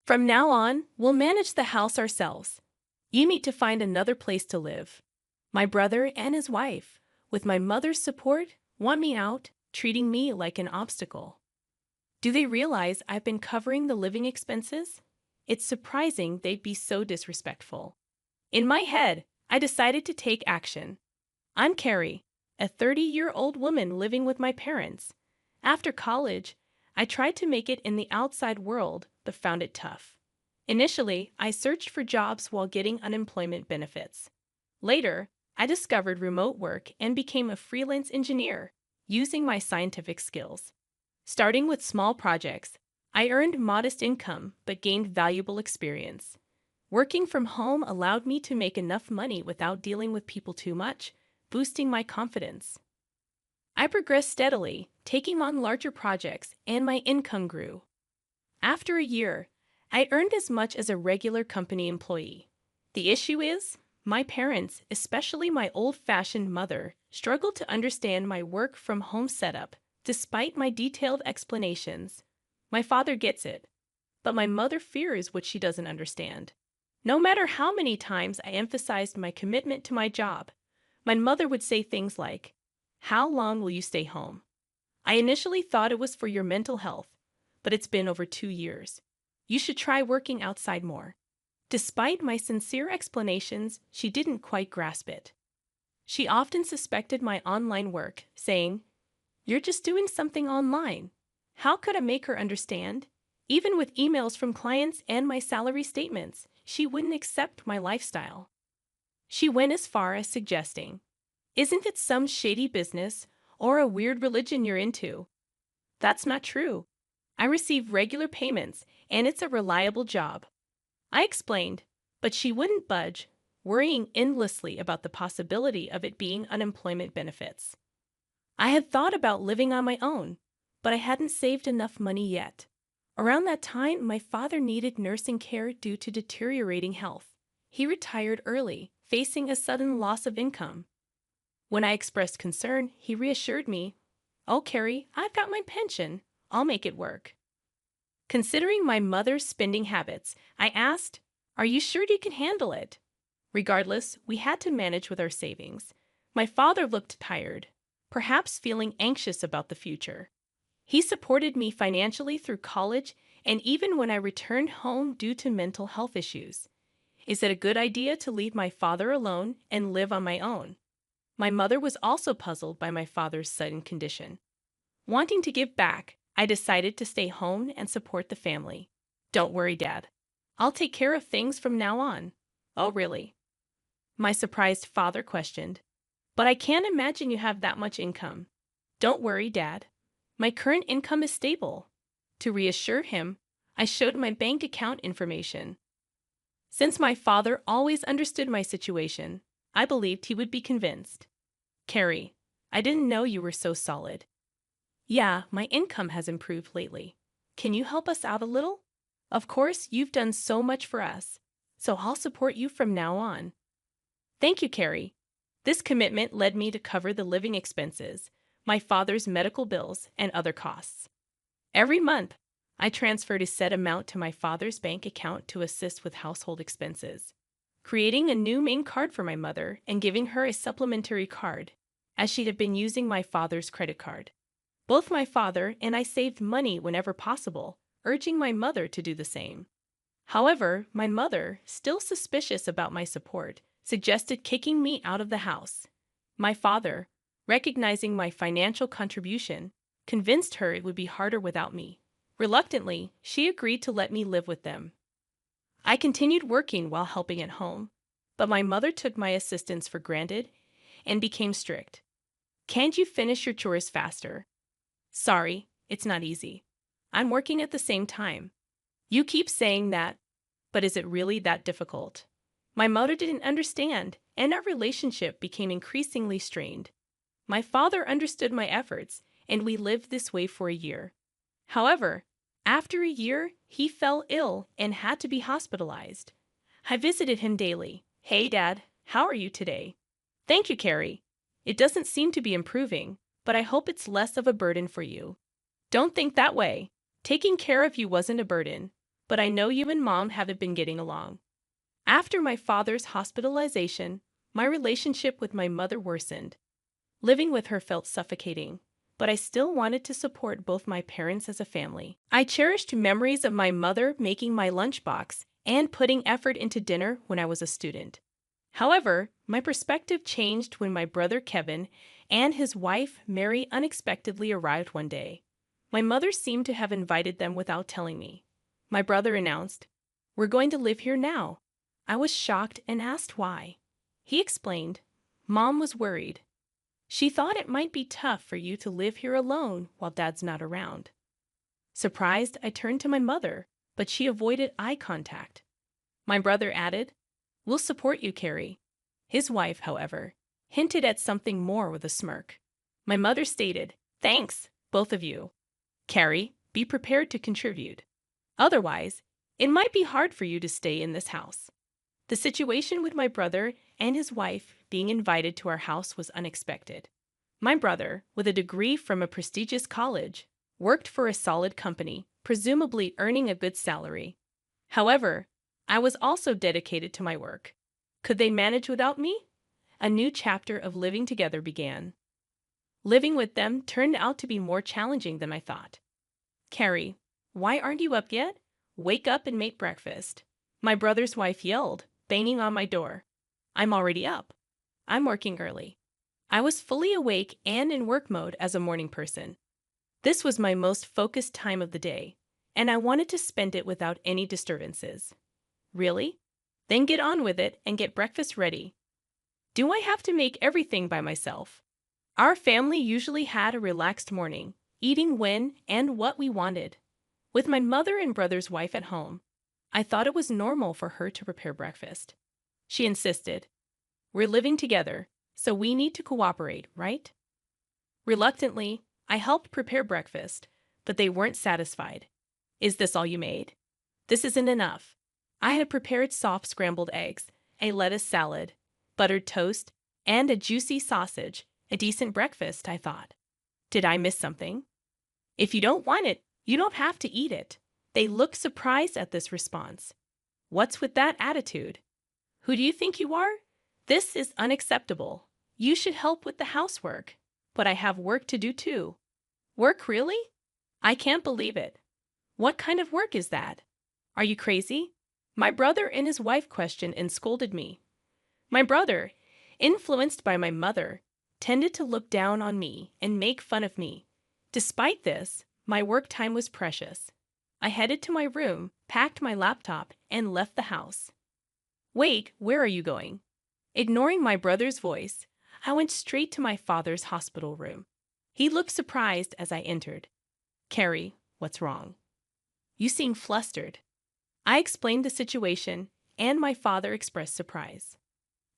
From now on, we'll manage the house ourselves. You need to find another place to live. My brother and his wife, with my mother's support, want me out, treating me like an obstacle. Do they realize I've been covering the living expenses? It's surprising they'd be so disrespectful. In my head, I decided to take action. I'm Carrie, a 30-year-old woman living with my parents. After college, I tried to make it in the outside world, but found it tough. Initially, I searched for jobs while getting unemployment benefits. Later, I discovered remote work and became a freelance engineer, using my scientific skills. Starting with small projects, I earned modest income but gained valuable experience. Working from home allowed me to make enough money without dealing with people too much, boosting my confidence. I progressed steadily, taking on larger projects, and my income grew. After a year, I earned as much as a regular company employee. The issue is, my parents, especially my old-fashioned mother, struggled to understand my work-from-home setup, despite my detailed explanations. My father gets it, but my mother fears what she doesn't understand. No matter how many times I emphasized my commitment to my job, my mother would say things like, "How long will you stay home? I initially thought it was for your mental health, but it's been over 2 years. You should try working outside more." Despite my sincere explanations, she didn't quite grasp it. She often suspected my online work, saying, "You're just doing something online." How could I make her understand? Even with emails from clients and my salary statements, she wouldn't accept my lifestyle. She went as far as suggesting, "Isn't it some shady business or a weird religion you're into?" That's not true. I receive regular payments, and it's a reliable job. I explained, but she wouldn't budge, worrying endlessly about the possibility of it being unemployment benefits. I had thought about living on my own, but I hadn't saved enough money yet. Around that time, my father needed nursing care due to deteriorating health. He retired early, facing a sudden loss of income. When I expressed concern, he reassured me, "Oh, Carrie, I've got my pension. I'll make it work." Considering my mother's spending habits, I asked, "Are you sure you can handle it?" Regardless, we had to manage with our savings. My father looked tired, perhaps feeling anxious about the future. He supported me financially through college and even when I returned home due to mental health issues. Is it a good idea to leave my father alone and live on my own? My mother was also puzzled by my father's sudden condition. Wanting to give back, I decided to stay home and support the family. "Don't worry, Dad. I'll take care of things from now on." "Oh, really?" My surprised father questioned. "But I can't imagine you have that much income." "Don't worry, Dad. My current income is stable." To reassure him, I showed my bank account information. Since my father always understood my situation, I believed he would be convinced. "Carrie, I didn't know you were so solid." "Yeah, my income has improved lately. Can you help us out a little? Of course, you've done so much for us, so I'll support you from now on." "Thank you, Carrie." This commitment led me to cover the living expenses, my father's medical bills, and other costs. Every month, I transferred a set amount to my father's bank account to assist with household expenses, creating a new main card for my mother and giving her a supplementary card, as she had been using my father's credit card. Both my father and I saved money whenever possible, urging my mother to do the same. However, my mother, still suspicious about my support, suggested kicking me out of the house. My father, recognizing my financial contribution, convinced her it would be harder without me. Reluctantly, she agreed to let me live with them. I continued working while helping at home, but my mother took my assistance for granted and became strict. "Can't you finish your chores faster?" "Sorry, it's not easy. I'm working at the same time." "You keep saying that, but is it really that difficult?" My mother didn't understand, and our relationship became increasingly strained. My father understood my efforts, and we lived this way for a year. However, after a year, he fell ill and had to be hospitalized. I visited him daily. "Hey, Dad, how are you today?" "Thank you, Carrie. It doesn't seem to be improving, but I hope it's less of a burden for you." "Don't think that way. Taking care of you wasn't a burden. but I know you and Mom haven't been getting along. After my father's hospitalization, my relationship with my mother worsened. Living with her felt suffocating, but I still wanted to support both my parents as a family. I cherished memories of my mother making my lunchbox and putting effort into dinner when I was a student. However, my perspective changed when my brother Kevin and his wife Mary unexpectedly arrived one day. My mother seemed to have invited them without telling me. My brother announced, "We're going to live here now." I was shocked and asked why. He explained, "Mom was worried. She thought it might be tough for you to live here alone while Dad's not around." Surprised, I turned to my mother, but she avoided eye contact. My brother added, "We'll support you, Carrie." His wife, however, hinted at something more with a smirk. My mother stated, "Thanks, both of you. Carrie, be prepared to contribute. Otherwise, it might be hard for you to stay in this house." The situation with my brother and his wife being invited to our house was unexpected. My brother, with a degree from a prestigious college, worked for a solid company, presumably earning a good salary. However, I was also dedicated to my work. Could they manage without me? A new chapter of living together began. Living with them turned out to be more challenging than I thought. "Carrie, why aren't you up yet? Wake up and make breakfast." My brother's wife yelled, banging on my door. "I'm already up. I'm working early." I was fully awake and in work mode as a morning person. This was my most focused time of the day, and I wanted to spend it without any disturbances. "Really? Then get on with it and get breakfast ready." Do I have to make everything by myself? Our family usually had a relaxed morning, eating when and what we wanted. With my mother and brother's wife at home, I thought it was normal for her to prepare breakfast. She insisted, "We're living together, so we need to cooperate, right?" Reluctantly, I helped prepare breakfast, but they weren't satisfied. "Is this all you made? This isn't enough." I had prepared soft scrambled eggs, a lettuce salad, buttered toast, and a juicy sausage, a decent breakfast, I thought. Did I miss something? "If you don't want it, you don't have to eat it." They looked surprised at this response. "What's with that attitude? Who do you think you are? This is unacceptable. You should help with the housework." "But I have work to do too." "Work, really? I can't believe it. What kind of work is that? Are you crazy?" My brother and his wife questioned and scolded me. My brother, influenced by my mother, tended to look down on me and make fun of me. Despite this, my work time was precious. I headed to my room, packed my laptop, and left the house. "Wait, where are you going?" Ignoring my brother's voice, I went straight to my father's hospital room. He looked surprised as I entered. "Carrie, what's wrong? You seem flustered." I explained the situation, and my father expressed surprise.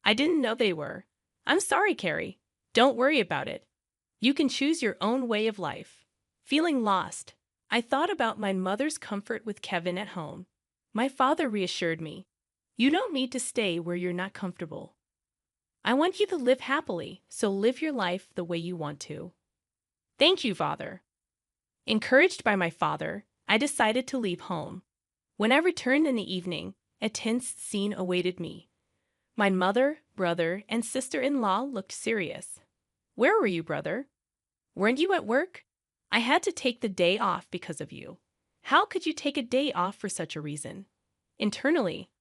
"I didn't know they were. I'm sorry, Carrie. Don't worry about it. You can choose your own way of life." Feeling lost, I thought about my mother's comfort with Kevin at home. My father reassured me, "You don't need to stay where you're not comfortable. I want you to live happily, so live your life the way you want to." "Thank you, Father." Encouraged by my father, I decided to leave home. When I returned in the evening, a tense scene awaited me. My mother, brother, and sister-in-law looked serious. "Where were you, brother? Weren't you at work? I had to take the day off because of you." "How could you take a day off for such a reason?" Internally,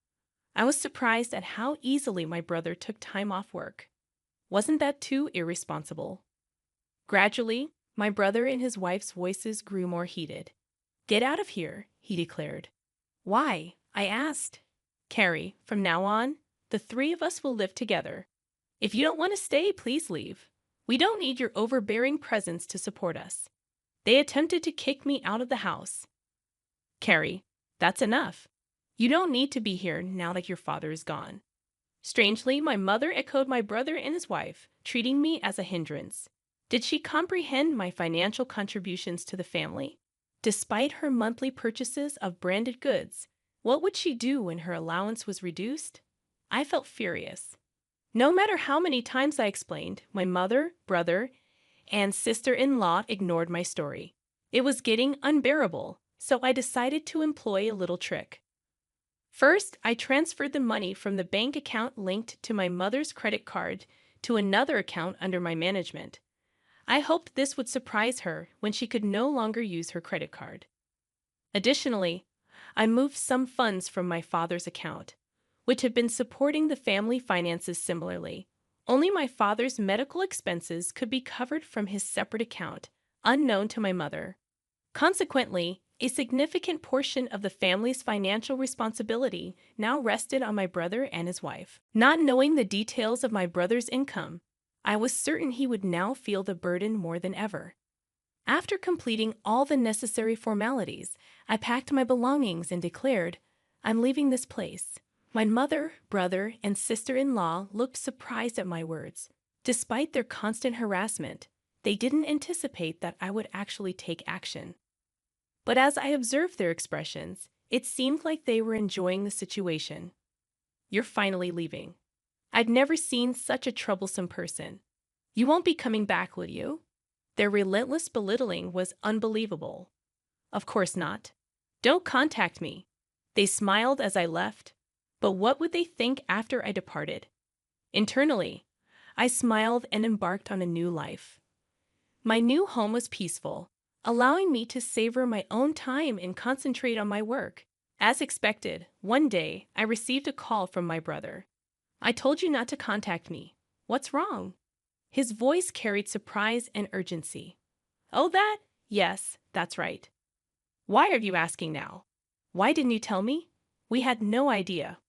I was surprised at how easily my brother took time off work. Wasn't that too irresponsible? Gradually, my brother and his wife's voices grew more heated. "Get out of here," he declared. "Why?" I asked. "Carrie, from now on, the three of us will live together. If you don't want to stay, please leave. We don't need your overbearing presence to support us." They attempted to kick me out of the house. "Carrie, that's enough. You don't need to be here now that your father is gone." Strangely, my mother echoed my brother and his wife, treating me as a hindrance. Did she comprehend my financial contributions to the family? Despite her monthly purchases of branded goods, what would she do when her allowance was reduced? I felt furious. No matter how many times I explained, my mother, brother, and sister-in-law ignored my story. It was getting unbearable. so I decided to employ a little trick. First, I transferred the money from the bank account linked to my mother's credit card to another account under my management. I hoped this would surprise her when she could no longer use her credit card. Additionally, I moved some funds from my father's account, which had been supporting the family finances similarly. Only my father's medical expenses could be covered from his separate account, unknown to my mother. Consequently, a significant portion of the family's financial responsibility now rested on my brother and his wife. Not knowing the details of my brother's income, I was certain he would now feel the burden more than ever. After completing all the necessary formalities, I packed my belongings and declared, "I'm leaving this place." My mother, brother, and sister-in-law looked surprised at my words. Despite their constant harassment, they didn't anticipate that I would actually take action. But as I observed their expressions, it seemed like they were enjoying the situation. "You're finally leaving. I'd never seen such a troublesome person. You won't be coming back, will you?" Their relentless belittling was unbelievable. "Of course not. Don't contact me." They smiled as I left, but what would they think after I departed? Internally, I smiled and embarked on a new life. My new home was peaceful, allowing me to savor my own time and concentrate on my work. As expected, one day I received a call from my brother. "I told you not to contact me. What's wrong?" His voice carried surprise and urgency. "Oh, that? Yes, that's right. Why are you asking now? Why didn't you tell me? We had no idea."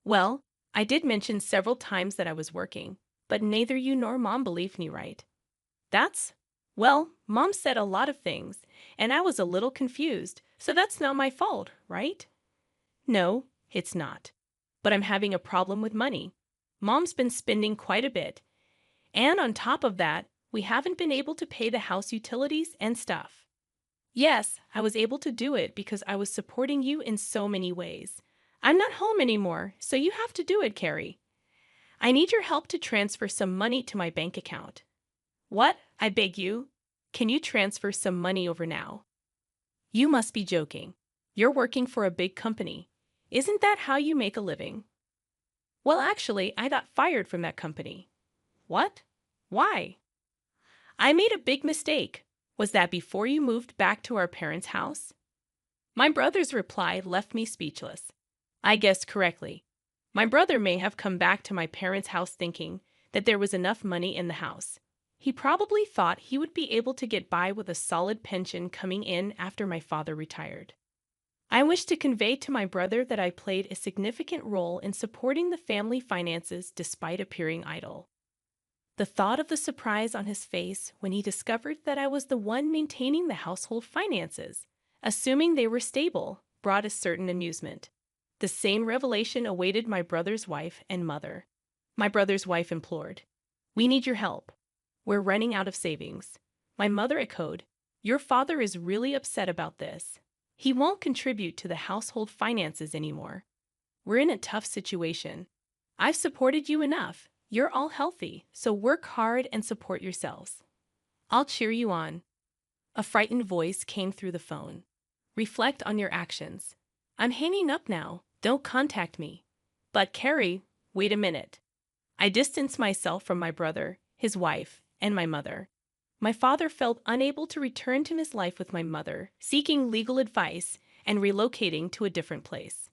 "Well, I did mention several times that I was working, but neither you nor Mom believed me, right?" Well, Mom said a lot of things, and I was a little confused, so that's not my fault, right?" "No, it's not. But I'm having a problem with money. Mom's been spending quite a bit, and on top of that, we haven't been able to pay the house utilities and stuff." "Yes, I was able to do it because I was supporting you in so many ways. I'm not home anymore, so you have to do it, Carrie. I need your help to transfer some money to my bank account." "What? I beg you. Can you transfer some money over now?" "You must be joking. You're working for a big company. Isn't that how you make a living?" "Well, actually, I got fired from that company." "What? Why?" "I made a big mistake." "Was that before you moved back to our parents' house?" My brother's reply left me speechless. I guessed correctly. My brother may have come back to my parents' house thinking that there was enough money in the house. He probably thought he would be able to get by with a solid pension coming in after my father retired. I wish to convey to my brother that I played a significant role in supporting the family finances despite appearing idle. The thought of the surprise on his face when he discovered that I was the one maintaining the household finances, assuming they were stable, brought a certain amusement. The same revelation awaited my brother's wife and mother. My brother's wife implored, "We need your help. We're running out of savings." My mother echoed, "Your father is really upset about this. He won't contribute to the household finances anymore. We're in a tough situation. I've supported you enough. You're all healthy, so work hard and support yourselves. I'll cheer you on." A frightened voice came through the phone. "Reflect on your actions. I'm hanging up now. Don't contact me." "But Carrie, wait a minute." I distanced myself from my brother, his wife, and my mother. My father felt unable to return to his life with my mother, seeking legal advice and relocating to a different place.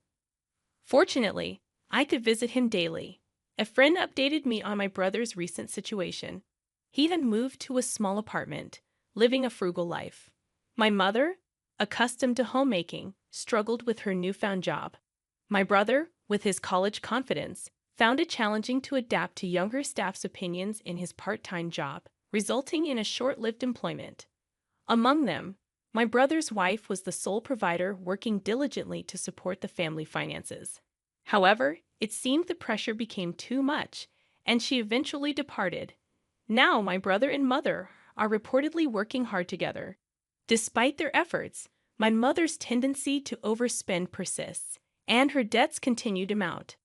Fortunately, I could visit him daily. A friend updated me on my brother's recent situation. He had moved to a small apartment, living a frugal life. My mother, accustomed to homemaking, struggled with her newfound job. My brother, with his college confidence, found it challenging to adapt to younger staff's opinions in his part-time job, resulting in a short-lived employment. Among them, my brother's wife was the sole provider working diligently to support the family finances. However, it seemed the pressure became too much, and she eventually departed. Now my brother and mother are reportedly working hard together. Despite their efforts, my mother's tendency to overspend persists, and her debts continue to mount.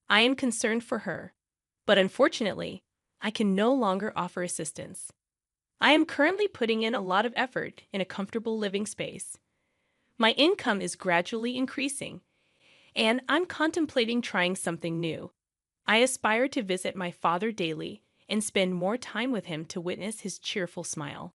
I am concerned for her, but unfortunately, I can no longer offer assistance. I am currently putting in a lot of effort in a comfortable living space. My income is gradually increasing, and I'm contemplating trying something new. I aspire to visit my father daily and spend more time with him to witness his cheerful smile.